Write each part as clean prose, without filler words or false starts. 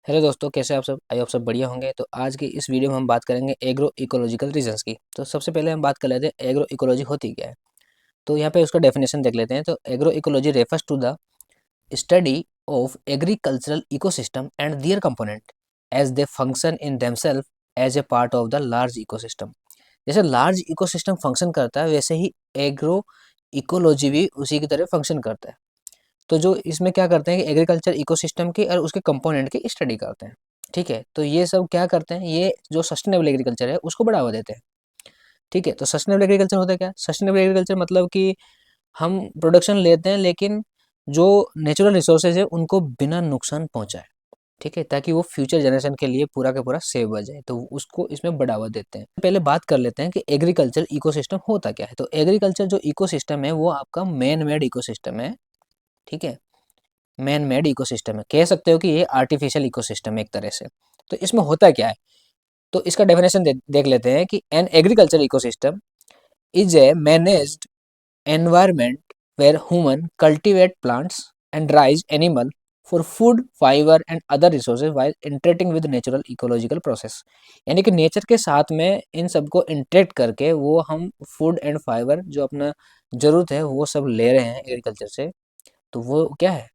Hello दोस्तों, कैसे आप सब? आई आप सब बढ़िया होंगे। तो आज की इस वीडियो में हम बात करेंगे एग्रो इकोलॉजिकल रीजन्स की। तो सबसे पहले हम बात कर लेते हैं एग्रो इकोलॉजी होती क्या है। तो यहाँ पे उसका डेफिनेशन देख लेते हैं। तो agro ecology refers to the study of agricultural ecosystem and their component as they function in themselves as a part of the large ecosystem. जैसे लार्ज इकोसिस्टम फंक्शन करता है, वैसे ही एग्रो इकोलॉजी भी उसी की तरह फंक्शन करता है। तो जो इसमें क्या करते हैं कि एग्रीकल्चर इकोसिस्टम की और उसके कंपोनेंट की स्टडी करते हैं। ठीक है, तो ये सब क्या करते हैं, ये जो सस्टेनेबल एग्रीकल्चर है उसको बढ़ावा देते हैं। ठीक है, तो सस्टेनेबल एग्रीकल्चर होता है क्या? सस्टेनेबल एग्रीकल्चर मतलब कि हम प्रोडक्शन लेते हैं, लेकिन जो नेचुरल रिसोर्सेज है उनको बिना नुकसान पहुंचाए। ठीक है, ताकि वो फ्यूचर जनरेशन के लिए पूरा का पूरा सेव हो जाए, तो उसको इसमें बढ़ावा देते हैं। पहले बात कर लेते हैं कि एग्रीकल्चर इकोसिस्टम होता क्या है। तो एग्रीकल्चर जो इकोसिस्टम है वो आपका मैन मेड इकोसिस्टम है। ठीक है, मैन मेड इकोसिस्टम है, कह सकते हो कि ये आर्टिफिशियल इकोसिस्टम है एक तरह से। तो इसमें होता क्या है, तो इसका डेफिनेशन देख लेते हैं कि an agriculture ecosystem is a managed environment where human cultivate plants and raise animal for food fibre and other resources while interacting with natural ecological process. यानी कि नेचर के साथ में इन सबको इंटरेक्ट करके वो हम फूड एंड फाइबर जो अपना जरूरत है वो सब ले रहे हैं एग्रीकल्चर से। तो वो क्या है,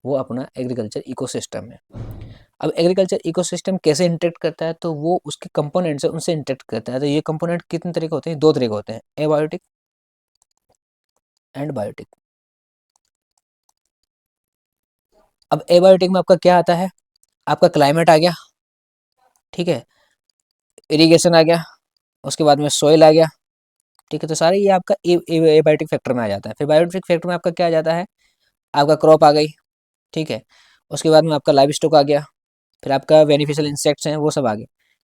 वो अपना एग्रीकल्चर इकोसिस्टम है। अब एग्रीकल्चर इकोसिस्टम कैसे इंटरेक्ट करता है, तो वो उसके कंपोनेंट्स है उनसे इंटरेक्ट करता है। तो ये कंपोनेंट कितने तरह के होते हैं? दो तरह के होते हैं, एबायोटिक एंड बायोटिक। अब एबायोटिक में आपका क्या आता है, आपका क्लाइमेट आ गया। ठीक है, इरिगेशन आ गया, उसके बाद में सॉइल आ गया। ठीक है, तो सारे ये आपका एबायोटिक फैक्टर में आ जाता है। फिर बायोटिक फैक्टर में आपका क्या आ जाता है, आपका क्रॉप आ गई। ठीक है, उसके बाद में आपका लाइव स्टॉक आ गया, फिर आपका बेनिफिशियल इंसेक्ट्स हैं वो सब आ गए।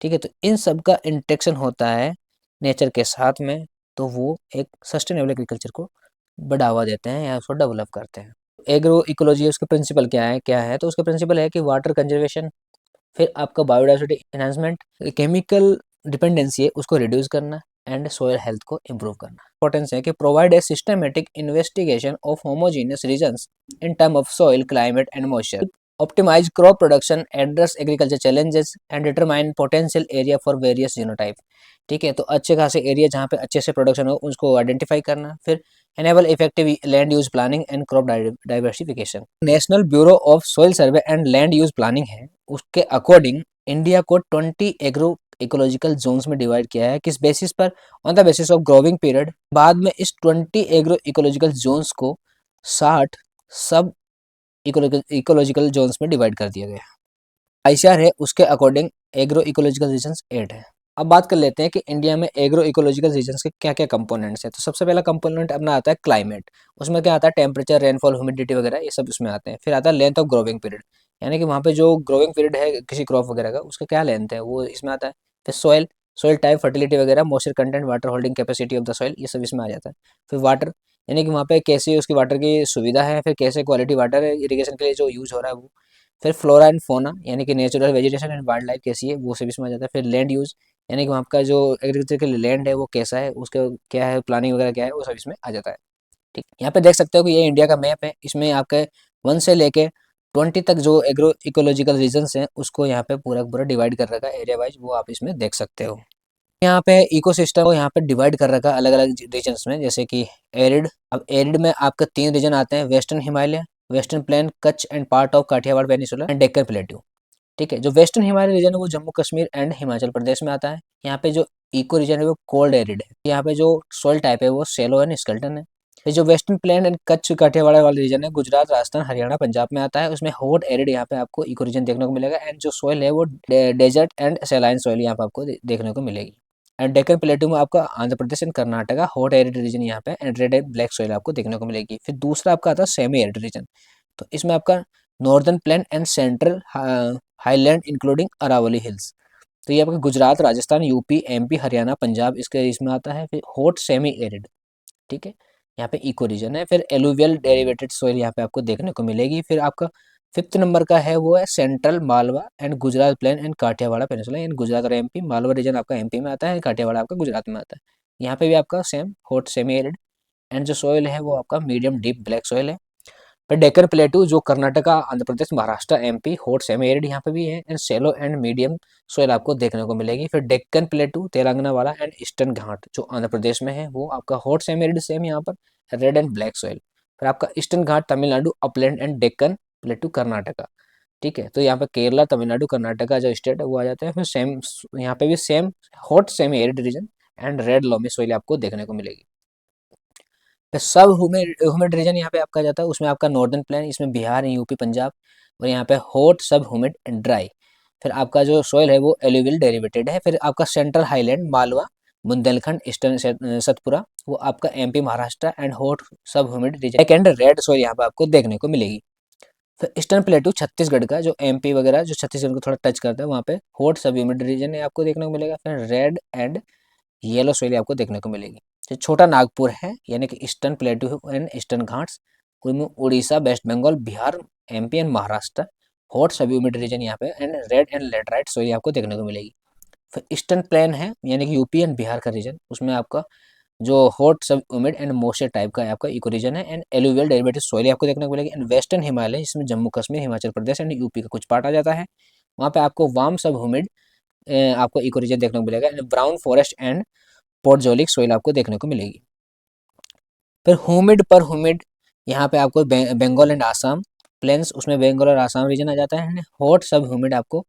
ठीक है, तो इन सब का इंटरेक्शन होता है नेचर के साथ में, तो वो एक सस्टेनेबल एग्रीकल्चर को बढ़ावा देते हैं या उसको डेवलप करते हैं। एग्रो इकोलॉजी उसका प्रिंसिपल क्या है, तो उसका प्रिंसिपल है कि वाटर कंजर्वेशन, फिर आपका बायोडाइवर्सिटी एनहांसमेंट, केमिकल डिपेंडेंसी है उसको रिड्यूस करना, एंड सोयल हेल्थ को इम्प्रूव करना। इंपॉर्टेंस है कि provide a systematic investigation of homogeneous regions in term of soil climate and moisture, optimize crop production, address agriculture challenges and determine potential area for various genotype। ठीक है, तो अच्छे खासे area जहाँ पे अच्छे से प्रोडक्शन हो उसको आइडेंटिफाई करना। फिर enable effective land use planning and crop diversification. National bureau of soil survey and land use planning है, उसके अकॉर्डिंग इंडिया को 20 एग्रो इकोलॉजिकल जोन्स में डिवाइड किया है। किस बेसिस पर? On the basis of growing period. बाद में इस 20 एग्रो इकोलॉजिकल जोन्स को 60 सब इकोलॉजिकल जोन्स में डिवाइड कर दिया गया। आईसीआर है, उसके अकॉर्डिंग एग्रो इकोलॉजिकल रीजन्स 8 है। अब बात कर लेते हैं कि इंडिया में एग्रो इकोलॉजिकल रीजन्स के क्या क्या कंपोनेंट्स हैं। तो सबसे पहला कंपोनेंट अपना आता है क्लाइमेट। उसमें क्या आता है, टेम्परेचर, रेनफॉल, ह्यूमिडिटी वगैरह ये सब उसमें आते हैं। फिर आता है लेंथ ऑफ ग्रोविंग पीरियड, यानी कि वहाँ पे जो ग्रोविंग पीरियड है किसी क्रॉप वगैरह का उसका क्या लेंथ है वो इसमें आता है। फिर सॉइल, सॉइल टाइप, फर्टिलिटी वगैरह, moisture content, water holding capacity of the soil, ये सब इसमें आ जाता है। फिर वाटर, यानी कि वहाँ पे कैसी उसकी वाटर की सुविधा है, फिर कैसे क्वालिटी वाटर है इरीगेशन के लिए जो यूज़ हो रहा है वो। फिर फ्लोरा एंड फोना, यानी कि natural vegetation and wild life कैसी है वो सब इसमें आ जाता है। फिर लैंड यूज, यानी कि वहाँ का जो एग्रीकल्चर के लिए लैंड है वो कैसा है, उसका क्या है, प्लानिंग वगैरह क्या है, वो सब इसमें आ जाता है। ठीक, यहाँ पे देख सकते हो कि ये इंडिया का मैप है। इसमें आपके 1 से लेके 20 तक जो एग्रो इकोलॉजिकल रीजन्स हैं उसको यहाँ पे पूरा पूरा डिवाइड कर रखा है एरिया वाइज, वो आप इसमें देख सकते हो। यहाँ पे इकोसिस्टम को यहाँ पे डिवाइड कर रखा है अलग अलग रीजन्स में, जैसे कि एरिड। अब एरिड में आपका 3 रीजन आते हैं, western Himalaya, western plain, Kutch and part of Kathiawar peninsula and Deccan plateau. ठीक है, जो वेस्टर्न हिमालय रीजन है वो जम्मू कश्मीर एंड हिमाचल प्रदेश में आता है। यहाँ पे जो इको रीजन है वो कोल्ड एरिड है। यहाँ पे जो सोइल टाइप है वो सेलो एंड स्केल्टन है। ये जो western plain and Kutch Kathiawar वाला रीजन है गुजरात, राजस्थान, हरियाणा, पंजाब में आता है। उसमें हॉट एरिड यहाँ पे आपको इको रीजन देखने को मिलेगा, एंड जो सोइल है वो डेजर्ट एंड सैलाइन सोइल यहाँ पे आपको देखने को मिलेगी। एंड डेक्कन प्लेट्यू में आपका Andhra Pradesh and Karnataka hot arid region यहाँ पे, and red and black soil आपको देखने को मिलेगी। फिर दूसरा आपका आता है सेमी एरिड रीजन। तो इसमें आपका northern plain and central highland including Aravalli hills. तो ये आपका गुजरात, राजस्थान, यूपी, एमपी, हरियाणा, पंजाब इसके इसमें आता है। फिर हॉट सेमी एरिड, ठीक है, यहाँ पे इको रीजन है। फिर एलुवियल डेरिवेटेड सोइल यहाँ पे आपको देखने को मिलेगी। फिर आपका 5th नंबर का है वो है central Malwa and Gujarat plain and Kathiawar peninsula, यानी गुजरात और एमपी। मालवा रीजन आपका एमपी में आता है, काठियावाड़ आपका गुजरात में आता है। यहाँ पे भी आपका same hot semi arid, and जो सोइल है वो आपका मीडियम डीप ब्लैक सोइल है। फिर डेक्कन प्लेटू जो Karnataka, Andhra Pradesh, Maharashtra, MP, hot semi arid यहाँ पे भी है, and shallow and medium soil आपको देखने को मिलेगी। फिर डेक्कन प्लेटू तेलंगाना वाला एंड ईस्टर्न घाट जो आंध्र प्रदेश में है वो आपका हॉट सेमी एरिड सेम यहाँ पर रेड एंड ब्लैक सोयल। फिर आपका eastern Ghat Tamil Nadu, upland and Deccan प्लेटू Karnataka. ठीक है, तो यहाँ पे केरला, तमिलनाडु, कर्नाटका जो स्टेट है वो आ जाते हैं। फिर सेम यहाँ पे भी same hot semi arid region and red loamy soil आपको देखने को मिलेगी। फिर सब ह्यूमिड रीजन यहाँ पे आपका जाता है, उसमें आपका नॉर्दर्न प्लेन, इसमें बिहार, यूपी, पंजाब, और यहाँ पे hot sub humid and dry. फिर आपका जो सोइल है वो एलुवियल डेरिवेटेड है। फिर आपका central highland, Malwa, Bundelkhand, eastern Satpura, वो आपका MP, Maharashtra and hot sub humid region. Black and red soil यहाँ पे आपको देखने को मिलेगी। फिर ईस्टर्न प्लेटू छत्तीसगढ़ का जो एमपी वगैरह जो छत्तीसगढ़ को थोड़ा टच करता है वहाँ पे हॉट सब ह्यूमिड रीजन आपको देखने को मिलेगा। फिर रेड एंड येलो सोइल आपको देखने को मिलेगी। जो छोटा नागपुर है यानी कि eastern plateau and eastern Ghats, उनमें Orissa, west Bengal, Bihar, MP and Maharashtra hot sub humid region यहाँ पे and red and laterite soil आपको देखने को मिलेगी। फिर ईस्टर्न प्लेन है यानी कि यूपी एंड बिहार का रीजन, उसमें आपका जो hot sub humid and moisture type का आपका इको रीजन है एंड एलुवियल डेरिवेटिव सोइल आपको देखने को मिलेगी। एंड वेस्टर्न हिमालय, इसमें जम्मू कश्मीर, हिमाचल प्रदेश एंड यूपी का कुछ पार्ट आ जाता है, वहाँ पे आपको वार्म सब ह्यूमिड आपको इको रीजन देखने को मिलेगा। And brown forest and podzolic soil आपको देखने को मिलेगी। फिर ह्यूमिड पर ह्यूमिड यहाँ पे आपको बंगाल एंड आसाम प्लेन्स, उसमें बंगाल और आसाम रीजन आ जाता है। हॉट सब ह्यूमिड आपको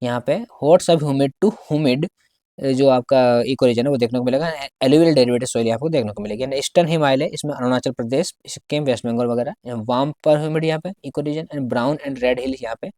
यहाँ पे hot sub humid to humid जो आपका इको रीजन है वो देखने को मिलेगा। एलुवियल डेरिवेटिव सोइल आपको देखने को मिलेगी। ईस्टर्न हिमालय, इसमें अरुणाचल प्रदेश, सिक्किम, वेस्ट बंगाल वगैरह, वार्म पर ह्यूमिड यहाँ पे eco region and brown and red hill यहाँ पे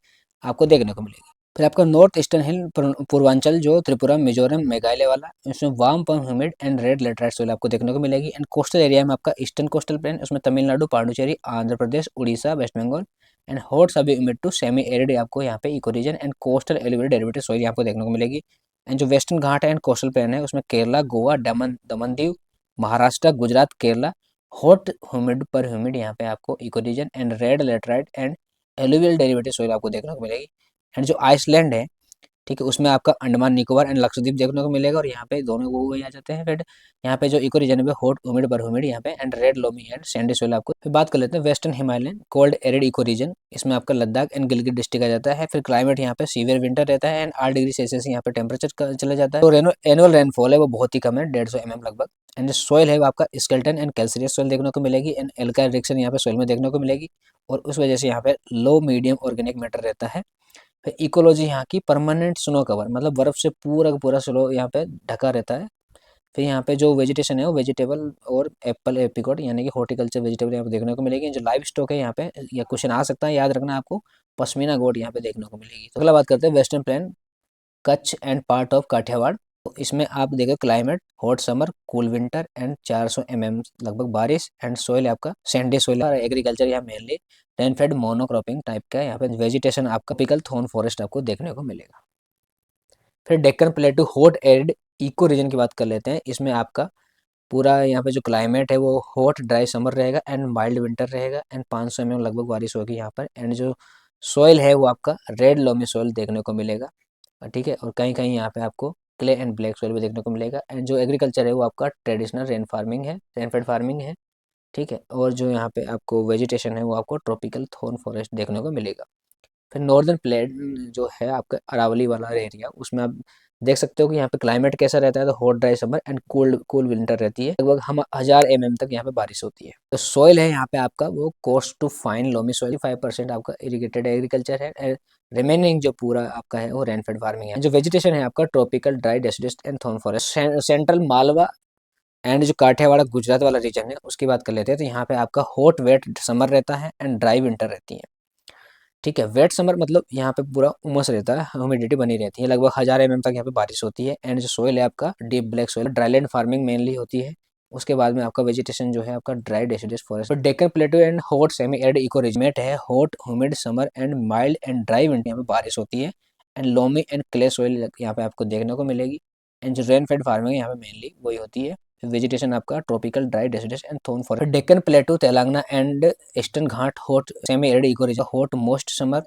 आपको देखने को मिलेगी। फिर आपका नॉर्थ ईस्टर्न हिल पूर्वांचल जो त्रिपुरा, मिजोरम, मेघालय वाला, इसमें वार्म पर humid and red laterite soil आपको देखने को मिलेगी। एंड कोस्टल एरिया में आपका ईस्टर्न कोस्टल प्लेन, उसमें Tamil Nadu, Pondicherry, Andhra Pradesh, Orissa, west Bengal and hot sub humid to semi arid आपको यहाँ पे eco region and coastal elevated derivative soil आपको देखने को मिलेगी। एंड जो वेस्टर्न घाट है एंड कोस्टल प्लेन है उसमें Kerala, Goa, Daman Diu, Maharashtra, Gujarat, Kerala hot humid per humid यहाँ पे आपको eco region and red laterite and alluvial derivative soil आपको देखने को मिलेगी। एंड जो आइसलैंड है, ठीक है, उसमें आपका अंडमान निकोबार एंड लक्षद्वीप देखने को मिलेगा, और यहाँ पे दोनों वो वही आ जाते हैं। फिर यहाँ पे जो इको रीजन है हॉट ह्यूमिड पर ह्यूमिड यहाँ पे and red loamy and sandy soil आपको। फिर बात कर लेते हैं western Himalayan cold arid eco region, इसमें आपका लद्दाख एंड गिलगित डिस्ट्रिक्ट आ जाता है। फिर क्लाइमेट यहाँ पे सीवियर विंटर रहता है एंड 8 डिग्री सेल्सियस यहाँ पे टेम्परेचर चला जाता है। तो एनुअल रेनफॉल है वो बहुत ही कम है, 150 mm लगभग। एंड जो सोइल है वो आपका स्केल्टन एंड कैल्सियस सोइल देखने को मिलेगी एंड एल्काइल रिएक्शन यहाँ पे सोइल में देखने को मिलेगी, और उस वजह से यहाँ पे लो मीडियम ऑर्गेनिक मैटर रहता है। फिर इकोलॉजी यहाँ की परमानेंट स्नो कवर, मतलब बर्फ से पूरा का पूरा स्नो यहाँ पे ढका रहता है। फिर यहाँ पे जो वेजिटेशन है वो वेजिटेबल और एप्पल एपिकॉट यानी कि हॉर्टिकल्चर वेजिटेबल यहाँ पे देखने को मिलेगी। जो लाइव स्टॉक है यहाँ पे, या क्वेश्चन आ सकता है, याद रखना आपको, पश्मीना गोट यहाँ पे देखने को मिलेगी। तो अगला बात करते हैं western plain, Kutch and part of Kathiawar. तो इसमें आप देखो climate hot summer, cool winter and 400 mm लगभग बारिश, एंड सोइल आपका सैंडी सोइल, और एग्रीकल्चर यहाँ मेनली रेनफेड मोनोक्रॉपिंग टाइप का है। यहाँ पे वेजिटेशन आपका पिकल थॉर्न फॉरेस्ट आपको देखने को मिलेगा। फिर Deccan plateau hot arid eco region की बात कर लेते हैं। इसमें आपका पूरा यहाँ पे जो क्लाइमेट है वो हॉट ड्राई समर रहेगा एंड माइल्ड विंटर रहेगा, एंड 500 mm लगभग बारिश होगी यहाँ पर। एंड जो सोइल है वो आपका रेड लोमी सोइल देखने को मिलेगा, ठीक है, और कहीं कहीं यहाँ पे आपको क्ले एंड ब्लैक सोइल भी देखने को मिलेगा। एंड जो एग्रीकल्चर है वो आपका ट्रेडिशनल रेन फार्मिंग है, रेनफेड फार्मिंग है, ठीक है, और जो यहाँ पे आपको वेजिटेशन है वो आपको ट्रॉपिकल थॉर्न फॉरेस्ट देखने को मिलेगा। फिर नॉर्दर्न प्लेन जो है आपका अरावली वाला एरिया, उसमें आप देख सकते हो कि यहाँ पे क्लाइमेट कैसा रहता है, तो hot dry summer and cool cool winter रहती है, लगभग हम 1000 mm तक यहाँ पे बारिश होती है। तो सॉइल है यहाँ पे आपका वो कोस्ट टू फाइन लोमी सॉइल, 5% आपका इरिगेटेड एग्रीकल्चर है, रिमेनिंग जो पूरा आपका है वो रेनफेड फार्मिंग है। जो वेजिटेशन है आपका tropical dry deciduous and thorn forest. Central Malwa and जो काठियावाड़ गुजरात वाला रीजन है उसकी बात कर लेते हैं, तो यहाँ पे आपका हॉट वेट समर रहता है एंड ड्राई विंटर रहती है, ठीक है। वेट समर मतलब यहाँ पे पूरा उमस रहता है, ह्यूमिडिटी बनी रहती है, लगभग 1000 mm तक यहाँ पे बारिश होती है। एंड जो सोइल है आपका deep black soil, dryland farming mainly होती है। उसके बाद में आपका वेजिटेशन जो है आपका ड्राई डेसिडस फॉरेस्ट। तो Deccan plateau and hot semi arid eco region है, hot humid summer and mild and dry winter यहाँ पे बारिश होती है, and loamy and clay soil यहाँ पे आपको देखने को मिलेगी। एंड जो रेन फेड फार्मिंग यहाँ पे मेनली वही होती है। वेजिटेशन आपका tropical dry deciduous and thorn forest. Deccan plateau Telangana and eastern Ghat hot semi arid eco region, hot moist summer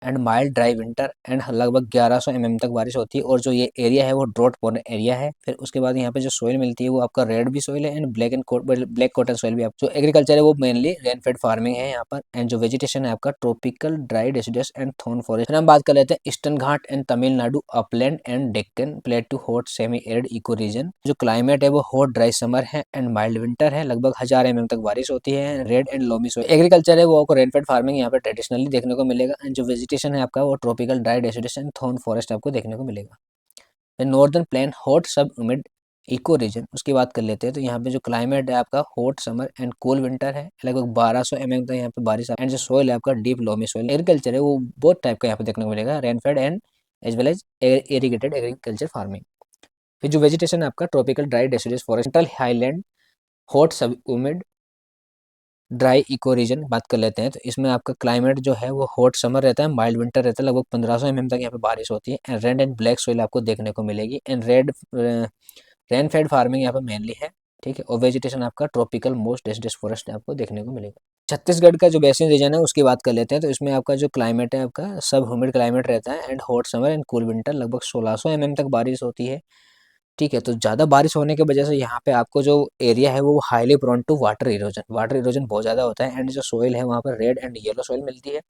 and mild dry winter and लगभग 1100 mm तक बारिश होती है। और जो ये एरिया है वो ड्रॉट प्रोन एरिया है। फिर उसके बाद यहाँ पे जो सोइल मिलती है वो आपका रेड भी सोइल है एंड ब्लैक कॉटन सोइल भी। आप जो एग्रीकल्चर है वो मेनली रेनफेड फार्मिंग है यहाँ पर। एंड जो वेजिटेशन है आपका tropical dry deciduous and thorn forest. फिर हम बात कर लेते हैं eastern Ghat and Tamil Nadu upland and Deccan plateau hot semi arid eco region. जो क्लाइमेट है वो हॉट ड्राई समर है एंड माइल्ड विंटर है, लगभग 1000 mm तक बारिश होती है। Red and loamy soil agriculture है वो आपको रेनफेड फार्मिंग यहाँ पे ट्रेडिशनली देखने को मिलेगा। एंड जो वेजिटेशन है आपका वो tropical dry deciduous and thorn forest आपको देखने को मिलेगा। Northern plain hot sub humid eco region उसकी बात कर लेते हैं। तो यहाँ पे जो क्लाइमेट है आपका hot summer and cool winter है, लगभग 1200 mm तक यहाँ पे बारिश। एंड जो सोइल है आपका डीप लोमी सोइल। एग्रीकल्चर है वो बहुत टाइप का यहाँ पे देखने को मिलेगा, rainfed and as well as irrigated agriculture farming. फिर जो वेजिटेशन है आपका tropical dry deciduous forest highland hot sub humid dry eco region बात कर लेते हैं। तो इसमें आपका क्लाइमेट जो है वो हॉट समर रहता है, माइल्ड विंटर रहता है, लगभग 1500 mm तक यहाँ पे बारिश होती है। And red and black soil आपको देखने को मिलेगी। एंड रेन फेड फार्मिंग यहाँ पे मेनली है, ठीक है। और वेजिटेशन आपका ट्रॉपिकल मोस्ट डेसिडस फॉरेस्ट आपको देखने को मिलेगा। छत्तीसगढ़ का जो बेसिन रीजन है उसकी बात कर लेते हैं। तो इसमें आपका जो क्लाइमेट है आपका सब ह्यूमिड क्लाइमेट रहता है and hot summer and cool winter, लगभग 1600 mm तक बारिश होती है, ठीक है। तो ज़्यादा बारिश होने की वजह से यहाँ पे आपको जो एरिया है वो highly prone to water erosion बहुत ज़्यादा होता है। एंड जो सोइल है वहाँ पर रेड एंड येलो सोइल मिलती है।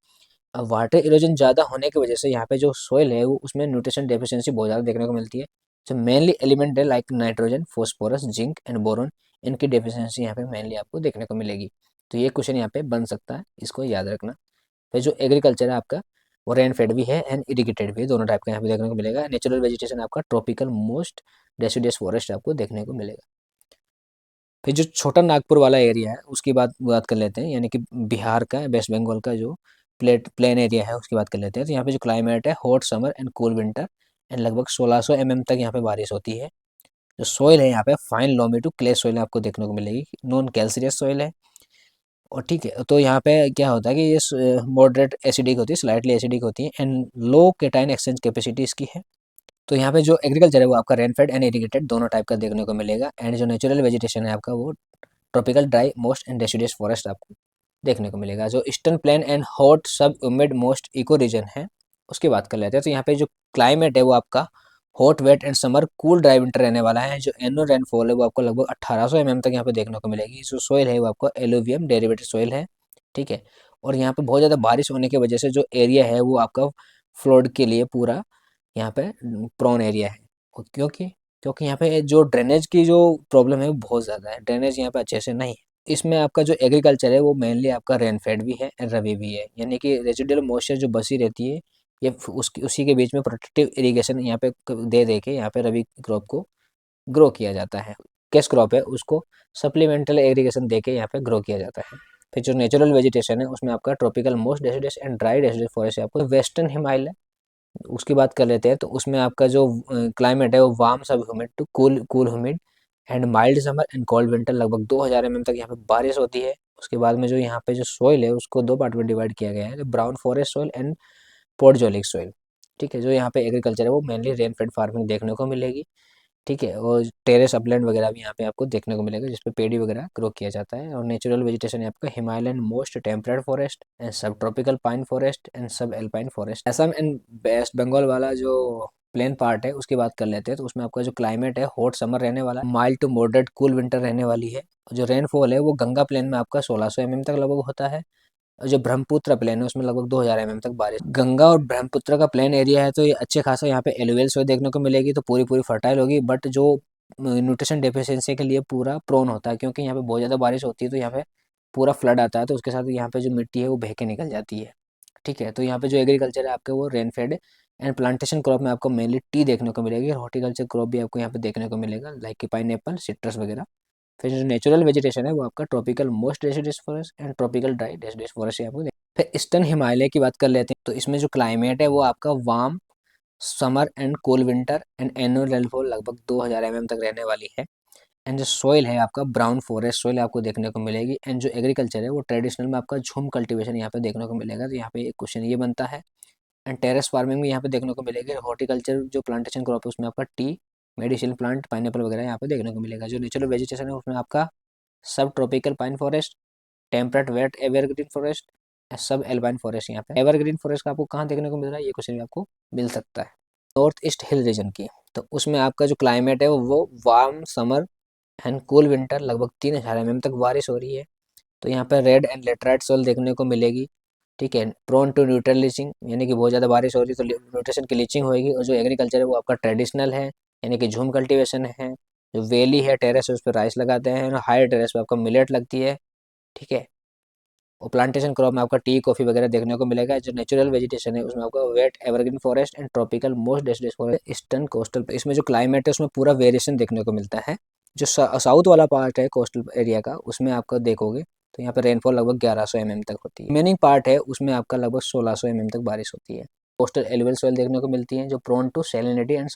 अब वाटर इरोजन ज़्यादा होने की वजह से यहाँ पे जो सोइल है वो उसमें न्यूट्रिशन डेफिशिएंसी बहुत ज़्यादा देखने को मिलती है। जो मेनली एलिमेंट है like nitrogen phosphorus zinc and boron, इनकी डेफिशिएंसी यहाँ पे मेनली आपको देखने को मिलेगी। तो ये क्वेश्चन यहाँ पे बन सकता है, इसको याद रखना। फिर जो एग्रीकल्चर है आपका वो रेन फेड भी है एंड इरिगेटेड भी है, दोनों टाइप का यहाँ पे देखने को मिलेगा। नेचुरल वेजिटेशन आपका ट्रॉपिकल मोस्ट डेसिडियस फॉरेस्ट आपको देखने को मिलेगा। फिर जो छोटा नागपुर वाला एरिया है उसकी बात कर लेते हैं, यानी कि बिहार का वेस्ट बंगाल का जो प्लेन एरिया है उसकी बात कर लेते हैं। तो यहाँ पे जो क्लाइमेट है hot summer and cool winter and लगभग 1600 mm तक यहाँ पे बारिश होती है। जो सोइल है यहाँ पे fine loamy to clay soil आपको देखने को मिलेगी, नॉन कैल्सियस सोइल है। और ठीक है, तो यहाँ पे क्या होता है कि ये मॉडरेट एसिडिक होती है, स्लाइटली एसिडिक होती है and low cation exchange capacity इसकी है। तो यहाँ पे जो एग्रीकल्चर है वो आपका रेनफेड एंड इरिगेटेड दोनों टाइप का देखने को मिलेगा। एंड जो नेचुरल वेजिटेशन है आपका वो tropical dry moist and deciduous forest आपको देखने को मिलेगा। जो eastern plain and hot sub humid moist eco region है उसकी बात कर लेते हैं। तो यहाँ पे जो क्लाइमेट है वो आपका hot wet and summer cool dry winter रहने वाला है। जो एनुअल रेनफॉल है वो आपको लगभग 1800 mm तक यहाँ पे देखने को मिलेगी। जो सोइल है वो आपका एलुवियम डेरिवेटेड सोइल है, ठीक है। और यहाँ पे बहुत ज़्यादा बारिश होने की वजह से जो एरिया है वो आपका फ्लड के लिए पूरा यहाँ पे प्रोन एरिया है। और क्योंकि यहाँ पे जो ड्रेनेज की जो प्रॉब्लम है वो बहुत ज़्यादा है, ड्रेनेज यहाँ पे अच्छे से नहीं है। इसमें आपका जो एग्रीकल्चर है वो मेनली आपका रेनफेड भी है एंड रबी भी है, यानी कि रेजिडुअल मॉइस्चर जो बसी रहती है ये उसी के बीच में प्रोटेक्टिव इरिगेशन यहाँ पे दे के यहाँ पे रबी क्रॉप को ग्रो किया जाता है। कैश क्रॉप है उसको सप्लीमेंटल इरिगेशन दे के यहाँ पे ग्रो किया जाता है। फिर जो नेचुरल वेजिटेशन है उसमें आपका tropical most deciduous and dry deciduous forest है। आपको वेस्टर्न हिमालय उसकी बात कर लेते हैं। तो उसमें आपका जो क्लाइमेट है वो warm sub humid to cool cool humid and mild summer and cold winter, लगभग 2000 mm तक यहाँ पे बारिश होती है। उसके बाद में जो यहाँ पे जो सोइल है उसको दो पार्ट में डिवाइड किया गया है, brown forest soil and podzolic soil, ठीक है। जो यहाँ पे एग्रीकल्चर है वो मेनली रेनफेड फार्मिंग देखने को मिलेगी, ठीक है। और टेरेस अपलैंड वगैरह भी यहाँ पे आपको देखने को मिलेगा जिसपे पेड़ी वगैरह ग्रो किया जाता है। और नेचुरल वेजिटेशन है आपका Himalayan moist temperate forest and sub tropical pine forest and sub alpine forest. Assam and West Bengal वाला जो प्लेन पार्ट है उसकी बात कर लेते हैं। तो उसमें आपका जो क्लाइमेट है हॉट समर रहने वाला है, mild to moderate cool winter रहने वाली है। और जो रेनफॉल है वो गंगा प्लेन में आपका 1600 mm तक लगभग होता है। और जो ब्रह्मपुत्र प्लेन है उसमें लगभग 2000 mm तक बारिश। गंगा और ब्रह्मपुत्र का प्लेन एरिया है तो ये अच्छे खासा यहाँ पे एलुवियल सोइल देखने को मिलेगी, तो पूरी पूरी फर्टाइल होगी। बट जो न्यूट्रिशन डेफिशिएंसी के लिए पूरा प्रोन होता है, क्योंकि यहाँ पे बहुत ज़्यादा बारिश होती है तो यहाँ पे पूरा फ्लड आता है, तो उसके साथ यहाँ पे जो मिट्टी है वो बह के निकल जाती है, ठीक है। तो यहाँ पे जो एग्रीकल्चर है आपके वो रेनफेड एंड प्लांटेशन क्रॉप में आपको मेनली टी देखने को मिलेगी। हॉर्टिकल्चर क्रॉप भी आपको यहाँ पे देखने को मिलेगा लाइक कि पाइन एप्पल सिट्रस वगैरह। फिर जो नेचुरल वेजिटेशन है वो आपका tropical most deciduous forest and tropical dry deciduous forest है आपको। फिर ईस्टर्न हिमालय की बात कर लेते हैं। तो इसमें जो क्लाइमेट है वो आपका warm summer and cool winter and annual rainfall लगभग 2000 mm तक रहने वाली है। एंड जो सॉइल है आपका ब्राउन फॉरेस्ट सॉइल आपको देखने को मिलेगी। एंड जो एग्रीकल्चर है वो ट्रेडिशनल में आपका झूम कल्टीवेशन यहाँ पे देखने को मिलेगा। तो यहाँ पे एक क्वेश्चन ये बनता है। एंड टेरेस फार्मिंग भी यहाँ पे देखने को मिलेगी। हॉर्टिकल्चर जो प्लांटेशन क्रॉप है उसमें आपका टी मेडिसिनल प्लांट पाइनएप्पल वगैरह यहाँ पे देखने को मिलेगा। जो नेचुरल वेजिटेशन है उसमें आपका सब tropical pine forest, temperate wet evergreen forest सब एल्पाइन फॉरेस्ट यहाँ पे। एवरग्रीन फॉरेस्ट का आपको कहाँ देखने को मिल रहा है, ये क्वेश्चन भी आपको मिल सकता है। नॉर्थ ईस्ट हिल रीजन की, तो उसमें आपका जो क्लाइमेट है वो warm summer and cool winter, लगभग 3000 तक बारिश हो रही है। तो यहाँ पर रेड एंड लेटराइट सोल देखने को मिलेगी, ठीक है। प्रोन टू न्यूट्रल लीचिंग, यानी कि बहुत ज़्यादा बारिश हो रही है तो न्यूट्रिशन की लीचिंग होगी। और जो एग्रीकल्चर है वो आपका ट्रेडिशनल है, यानी कि झूम कल्टीवेशन है। जो वैली है, टेरेस है, उस पर राइस लगाते हैं। और हाई टेरेस पे आपका मिलेट लगती है, ठीक है। और प्लांटेशन क्रॉप में आपका टी कॉफ़ी वगैरह देखने को मिलेगा। जो नेचुरल वेजिटेशन है उसमें आपका wet evergreen forest and tropical most deciduous forest eastern coastal. इसमें जो क्लाइमेट है उसमें पूरा वेरिएशन देखने को मिलता है। जो साउथ वाला पार्ट है कोस्टल एरिया का, उसमें आपका देखोगे तो यहाँ पर रेनफॉल लगभग 1100 तक होती है। रिमेनिंग पार्ट है उसमें आपका लगभग 1600 तक बारिश होती है। कोस्टल एलुवियल सॉइल देखने को मिलती है जो prone to salinity and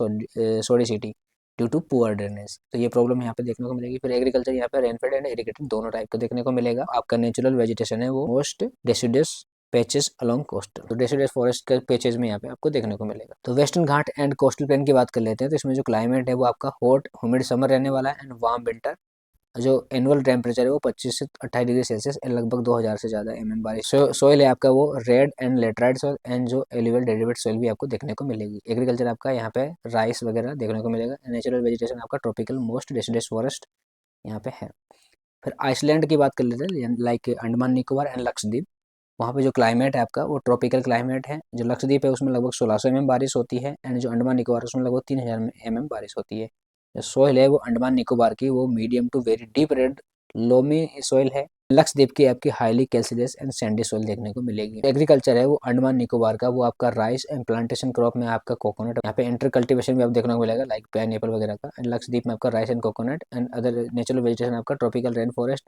sodicity due to poor drainage, तो ये प्रॉब्लम यहाँ पे देखने को मिलेगी। फिर एग्रीकल्चर यहाँ पे रेनफेड एंड इरिगेटेड दोनों टाइप का देखने को मिलेगा। आपका नेचुरल वेजिटेशन है वो most deciduous patches along coastal, तो डेसिडस फॉरेस्ट के पैचेस में यहाँ पे आपको देखने को मिलेगा। तो western Ghat and coastal plain की बात कर लेते हैं, तो इसमें जो क्लाइमेट है वो आपका हॉट ह्यूमिड समर रहने वाला है एंड वार्म विंटर। जो एनुअल टेम्परेचर है वो 25 से 28 डिग्री सेल्सियस, लगभग 2000 से ज़्यादा बारिश। सोइल है आपका वो red and laterite soil and जो एलुवियल डेरिवेट सोइल भी आपको देखने को मिलेगी। एग्रीकल्चर आपका यहाँ पे राइस वगैरह देखने को मिलेगा। नेचुरल वेजिटेशन आपका ट्रॉपिकल मोस्ट डेसिडस फॉरेस्ट यहाँ पे है। फिर आइसलैंड की बात कर लेते हैं, लाइक अंडमान निकोबार एंड लक्षद्वीप। वहाँ पे जो क्लाइमेट है आपका वो ट्रॉपिकल क्लाइमेट है। जो लक्षद्वीप है उसमें लगभग 1600 बारिश होती है एंड जो अंडमान निकोबार उसमें लगभग 3000 बारिश होती है। जो सोइल है वो अंडमान निकोबार की वो medium to very deep red loamy soil है। लक्षद्वीप की आपकी highly calcareous and sandy soil देखने को मिलेगी। एग्रीकल्चर है वो अंडमान निकोबार का वो आपका राइस एंड प्लांटेशन क्रॉप में आपका कोकोनट, यहाँ पे इंटर कल्टिवेशन भी आप देखने को मिलेगा लाइक पाइनएप्पल वगैरह का। एंड लक्षद्वीप में आपका rice and coconut and other natural vegetation आपका ट्रॉपिकल रेन फॉरेस्ट